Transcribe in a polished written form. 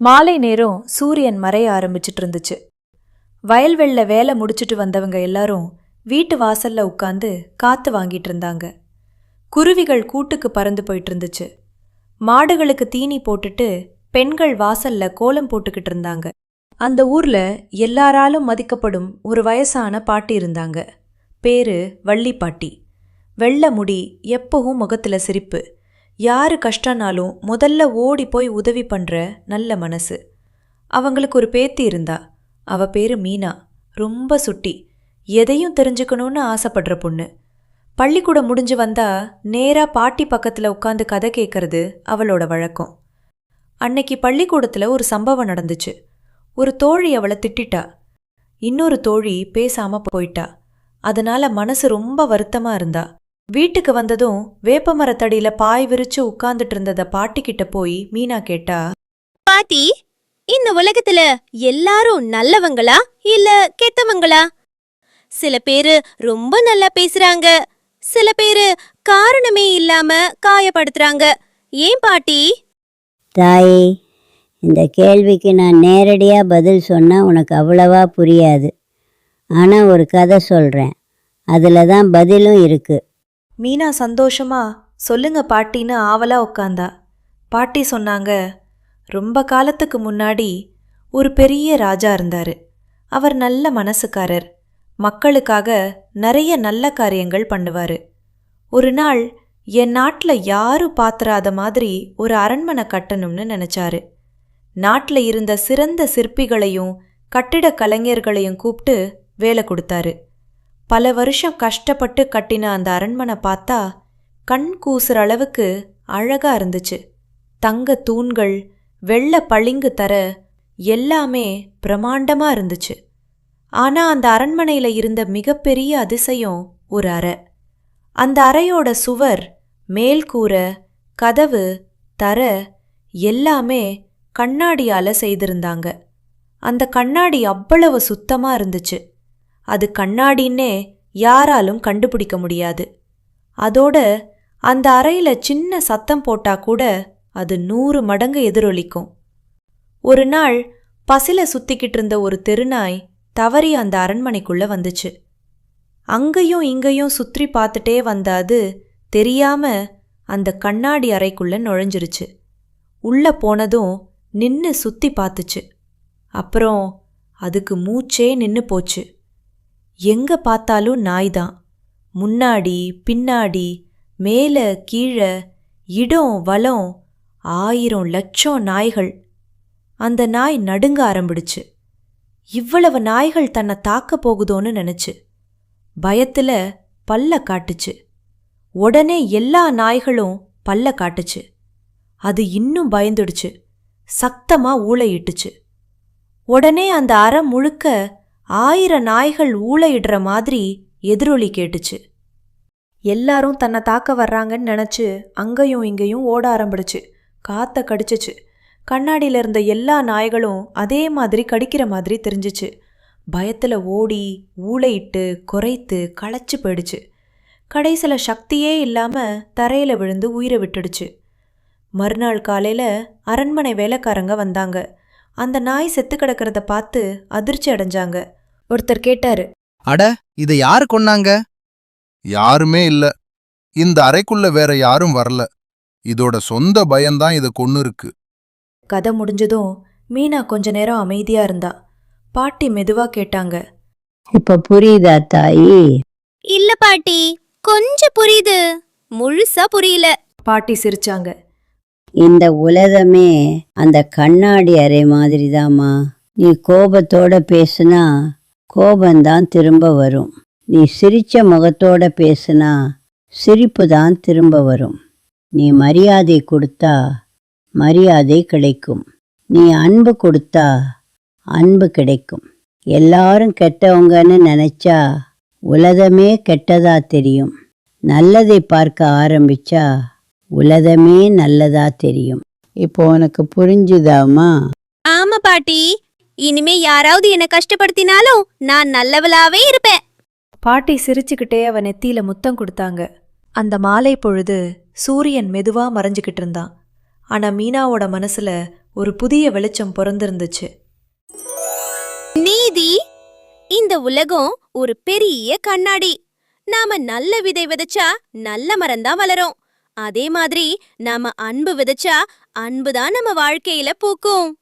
மாலை நேரம் சூரியன் மறைய ஆரம்பிச்சிட்டு இருந்துச்சு. வயல்வெளில வேலை முடிச்சிட்டு வந்தவங்க எல்லாரும் வீட்டு வாசல்ல உட்காந்து காத்து வாங்கிட்டு இருந்தாங்க. குருவிகள் கூட்டுக்கு பறந்து போயிட்டு இருந்துச்சு. மாடுகளுக்கு தீனி போட்டுட்டு பெண்கள் வாசல்ல கோலம் போட்டுக்கிட்டு இருந்தாங்க. அந்த ஊர்ல எல்லாராலும் மதிக்கப்படும் ஒரு வயசான பாட்டி இருந்தாங்க. பேரு வள்ளி பாட்டி. வெள்ளை முடி, எப்பவும் முகத்துல சிரிப்பு. யாரு கஷ்டனாலும் முதல்ல ஓடி போய் உதவி பண்ற நல்ல மனசு. அவங்களுக்கு ஒரு பேத்தி இருந்தா. அவ பேரு மீனா. ரொம்ப சுட்டி, எதையும் தெரிஞ்சுக்கணும்னு ஆசைப்படுற பொண்ணு. பள்ளிக்கூடம் முடிஞ்சு வந்தா நேரா பாட்டி பக்கத்துல உட்காந்து கதை கேட்கறது அவளோட வழக்கம். அன்னைக்கு பள்ளிக்கூடத்துல ஒரு சம்பவம் நடந்துச்சு. ஒரு தோழி அவளை திட்டிட்டா. இன்னொரு தோழி பேசாம போயிட்டா. அதனால மனசு ரொம்ப வருத்தமா இருந்தா. வீட்டுக்கு வந்ததும் வேப்பமரத்தடியில பாய் விரிச்சு உட்கார்ந்துட்டு இருந்தத பாட்டிக்கிட்ட போய் மீனா கேட்டா, பாட்டி, இந்த உலகத்துல எல்லாரும் நல்லவங்களா இல்ல கெட்டவங்களா? சில பேரு ரொம்ப நல்லா பேசுறாங்க, சில பேரு காரணமே இல்லாம காயப்படுத்துறாங்க. ஏன் பாட்டி? தாயே, இந்த கேள்விக்கு நான் நேரடியாக பதில் சொன்னால் உனக்கு அவ்வளவா புரியாது. ஆனால் ஒரு கதை சொல்கிறேன், அதில் தான் பதிலும் இருக்குது. மீனா சந்தோஷமா சொல்லுங்க பாட்டின்னு ஆவலா உட்காந்தா. பாட்டி சொன்னாங்க, ரொம்ப காலத்துக்கு முன்னாடி ஒரு பெரிய ராஜா இருந்தாரு. அவர் நல்ல மனசுக்காரர். மக்களுக்காக நிறைய நல்ல காரியங்கள் பண்ணுவாரு. ஒரு நாள் என் நாட்டில் யாரும் பாத்திராத மாதிரி ஒரு அரண்மனை கட்டணும்னு நினைச்சாரு. நாட்டில் இருந்த சிறந்த சிற்பிகளையும் கட்டிட கலைஞர்களையும் கூப்பிட்டு வேலை கொடுத்தாரு. பல வருஷம் கஷ்டப்பட்டு கட்டின அந்த அரண்மனை பார்த்தா கண் கூசுற அளவுக்கு அழகா இருந்துச்சு. தங்க தூண்கள், வெள்ளை பளிங்கு தர, எல்லாமே பிரமாண்டமா இருந்துச்சு. ஆனா அந்த அரண்மனையில இருந்த மிகப்பெரிய அதிசயம் ஒரு அறை. அந்த அறையோட சுவர், மேல்கூரை, கதவு, தர எல்லாமே கண்ணாடியால செய்திருந்தாங்க. அந்த கண்ணாடி அவ்வளவு சுத்தமா இருந்துச்சு. அது கண்ணாடின்னே யாராலும் கண்டுபிடிக்க முடியாது. அதோட அந்த அறையில சின்ன சத்தம் போட்டா கூட அது 100 மடங்கு எதிரொலிக்கும். ஒரு நாள் பசில சுத்திக்கிட்டு இருந்த ஒரு தெருநாய் தவறி அந்த அரண்மனைக்குள்ள வந்துச்சு. அங்கேயும் இங்கேயும் சுற்றி பார்த்துட்டே வந்த அது தெரியாம அந்த கண்ணாடி அறைக்குள்ள நுழைஞ்சிருச்சு. உள்ள போனதும் நின்னு சுத்தி பார்த்துச்சு. அப்புறம் அதுக்கு மூச்சே நின்னு போச்சு. எங்க பார்த்தாலும் நாய்தான். முன்னாடி பின்னாடி, மேல கீழே, இடம் வலம், 1000 லட்சம் நாய்கள். அந்த நாய் நடுங்க ஆரம்பிடுச்சு. இவ்வளவு நாய்கள் தன்னை தாக்க போகுதோன்னு நினைச்சு பயத்துல பல்ல காட்டுச்சு. உடனே எல்லா நாய்களும் பல்ல காட்டுச்சு. அது இன்னும் பயந்துடுச்சு. சத்தமா ஊளையிட்டுச்சு. உடனே அந்த அறை முழுக்க 1000 நாய்கள் ஊளையிடுற மாதிரி எதிரொலி கேட்டுச்சு. எல்லாரும் தன்னை தாக்க வர்றாங்கன்னு நினச்சி அங்கேயும் இங்கேயும் ஓட ஆரம்பிடுச்சு. காத்த கடிச்சிச்சு. கண்ணாடியில் இருந்த எல்லா நாய்களும் அதே மாதிரி கடிக்கிற மாதிரி தெரிஞ்சிச்சு. பயத்தில் ஓடி ஊளையிட்டு குறைத்து களைச்சு போயிடுச்சு. கடைசியில் சக்தியே இல்லாமல் தரையில் விழுந்து உயிரை விட்டுடுச்சு. மறுநாள் காலையில் அரண்மனை வேலைக்காரங்க வந்தாங்க. அந்த நாய் செத்து கிடக்கிறத பார்த்து அதிர்ச்சி அடைஞ்சாங்க. ஒருத்தர் கேட்டாரு, அட, இதை யாரு கொன்னாங்க? யாருமே இல்ல. இந்த அறைக்குள்ள வேற யாரும் வரல. இதோட சொந்த பயம்தான் இதை கொன்னு இருக்கு. கதை முடிஞ்சதும் மீனா கொஞ்ச நேரம் அமைதியா இருந்தா. பாட்டி மெதுவா கேட்டாங்க, இப்போ புரியுதா தாயி? இல்ல பாட்டி, கொஞ்சம் புரியுது, முழுசா புரியல. பாட்டி சிரிச்சாங்க. இந்த உலகமே அந்த கண்ணாடி அறை மாதிரிதாம்மா. நீ கோபத்தோட பேசுனா கோபந்தான் திரும்ப வரும். நீ சிரிச்ச முகத்தோட பேசுனா சிரிப்பு தான் திரும்ப வரும். நீ மரியாதை கொடுத்தா மரியாதை கிடைக்கும். நீ அன்பு கொடுத்தா அன்பு கிடைக்கும். எல்லாரும் கெட்டவங்கன்னு நினைச்சா உலகமே கெட்டதா தெரியும். நல்லதை பார்க்க ஆரம்பிச்சா உலகமே நல்லதா தெரியும். இப்போ உனக்கு புரிஞ்சுதாமா? ஆமா பாட்டி, இனிமே யாராவது என்ன கஷ்டப்படுத்தினாலும் நான் நல்லவளாவே இருப்பேன். பாட்டி சிரிச்சுக்கிட்டே அவ நெத்தியில முத்தம் கொடுத்தாங்க. அந்த மாலை பொழுது சூரியன் மெதுவா மறைஞ்சுக்கிட்டு இருந்தான். ஆனா மீனாவோட மனசுல ஒரு புதிய வெளிச்சம் பிறந்திருந்துச்சு. நீதி. இந்த உலகம் ஒரு பெரிய கண்ணாடி. நாம நல்ல விதை விதைச்சா நல்ல மரம்தான் வளரும். அதே மாதிரி நாம அன்பு விதைச்சா அன்புதான் நம்ம வாழ்க்கையில பூக்கும்.